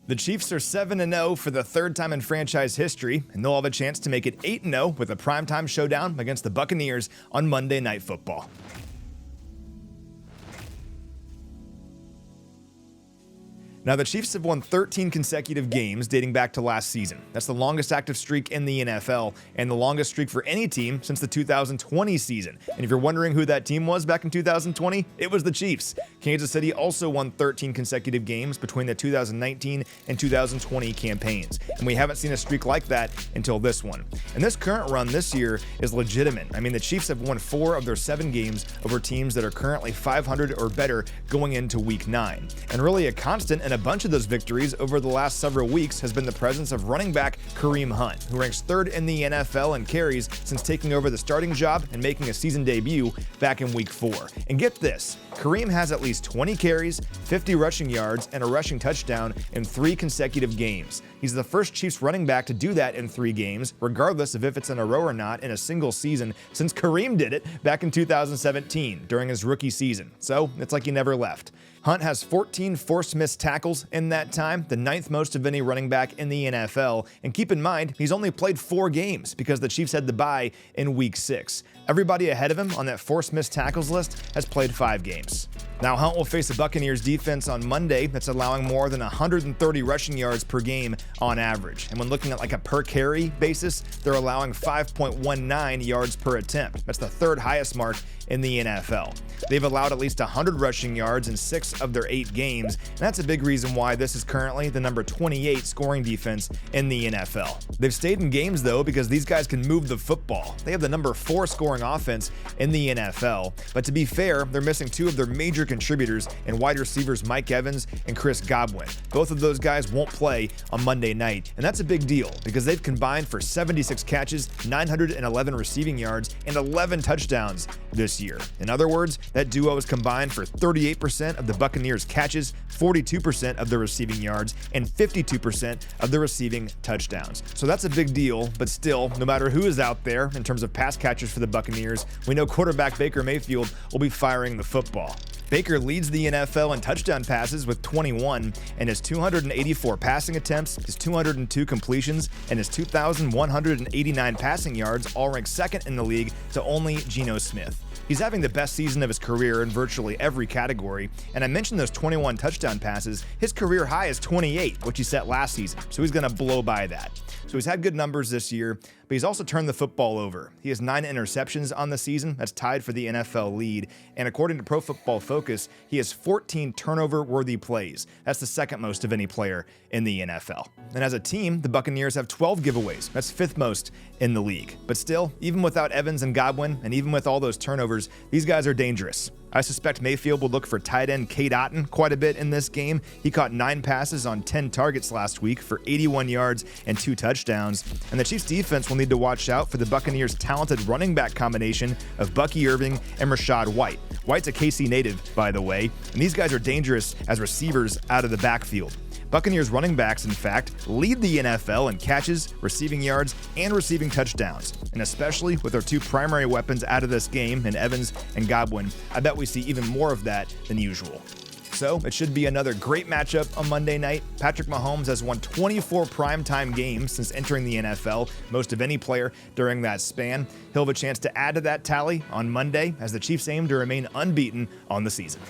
The Chiefs are 7-0 for the third time in franchise history, and they'll have a chance to make it 8-0 with a primetime showdown against the Buccaneers on Monday Night Football. Now, the Chiefs have won 13 consecutive games dating back to last season. That's the longest active streak in the NFL and the longest streak for any team since the 2020 season. And if you're wondering who that team was back in 2020, it was the Chiefs. Kansas City also won 13 consecutive games between the 2019 and 2020 campaigns. And we haven't seen a streak like that until this one. And this current run this year is legitimate. I mean, the Chiefs have won 4 of their 7 games over teams that are currently 500 or better going into Week 9. And really a constant and a bunch of those victories over the last several weeks has been the presence of running back Kareem Hunt, who ranks 3rd in the NFL in carries since taking over the starting job and making a season debut back in Week 4. And get this, Kareem has at least 20 carries, 50 rushing yards, and a rushing touchdown in 3 consecutive games. He's the first Chiefs running back to do that in 3 games, regardless of if it's in a row or not in a single season, since Kareem did it back in 2017 during his rookie season. So it's like he never left. Hunt has 14 forced missed tackles in that time, the 9th most of any running back in the NFL. And keep in mind, he's only played 4 games because the Chiefs had the bye in Week 6. Everybody ahead of him on that forced missed tackles list has played 5 games. Now, Hunt will face the Buccaneers defense on Monday that's allowing more than 130 rushing yards per game on average. And when looking at like a per carry basis, they're allowing 5.19 yards per attempt. That's the 3rd highest mark in the NFL. They've allowed at least 100 rushing yards in 6 of their 8 games, and that's a big reason why this is currently the number 28 scoring defense in the NFL. They've stayed in games though because these guys can move the football. They have the number 4 scoring offense in the NFL, but to be fair, they're missing 2 of their major contributors in wide receivers Mike Evans and Chris Godwin. Both of those guys won't play on Monday night, and that's a big deal because they've combined for 76 catches, 911 receiving yards, and 11 touchdowns this year. In other words, that duo is combined for 38% of the Buccaneers' catches, 42% of the receiving yards, and 52% of the receiving touchdowns. So that's a big deal, but still, no matter who is out there in terms of pass catchers for the Buccaneers, we know quarterback Baker Mayfield will be firing the football. Baker leads the NFL in touchdown passes with 21, and his 284 passing attempts, his 202 completions, and his 2,189 passing yards all rank 2nd in the league to only Geno Smith. He's having the best season of his career in virtually every category, and I mentioned those 21 touchdown passes. His career high is 28, which he set last season, so he's going to blow by that. So he's had good numbers this year, but he's also turned the football over. He has 9 interceptions on the season. That's tied for the NFL lead. And according to Pro Football Focus, he has 14 turnover-worthy plays. That's the 2nd most of any player in the NFL. And as a team, the Buccaneers have 12 giveaways. That's 5th most in the league. But still, even without Evans and Godwin, and even with all those turnovers, these guys are dangerous. I suspect Mayfield will look for tight end Cade Otton quite a bit in this game. He caught 9 passes on 10 targets last week for 81 yards and 2 touchdowns. And the Chiefs defense will need to watch out for the Buccaneers' talented running back combination of Bucky Irving and Rachaad White. White's a KC native, by the way, and these guys are dangerous as receivers out of the backfield. Buccaneers running backs, in fact, lead the NFL in catches, receiving yards, and receiving touchdowns. And especially with their 2 primary weapons out of this game in Evans and Godwin, I bet we see even more of that than usual. So it should be another great matchup on Monday night. Patrick Mahomes has won 24 primetime games since entering the NFL, most of any player during that span. He'll have a chance to add to that tally on Monday as the Chiefs aim to remain unbeaten on the season.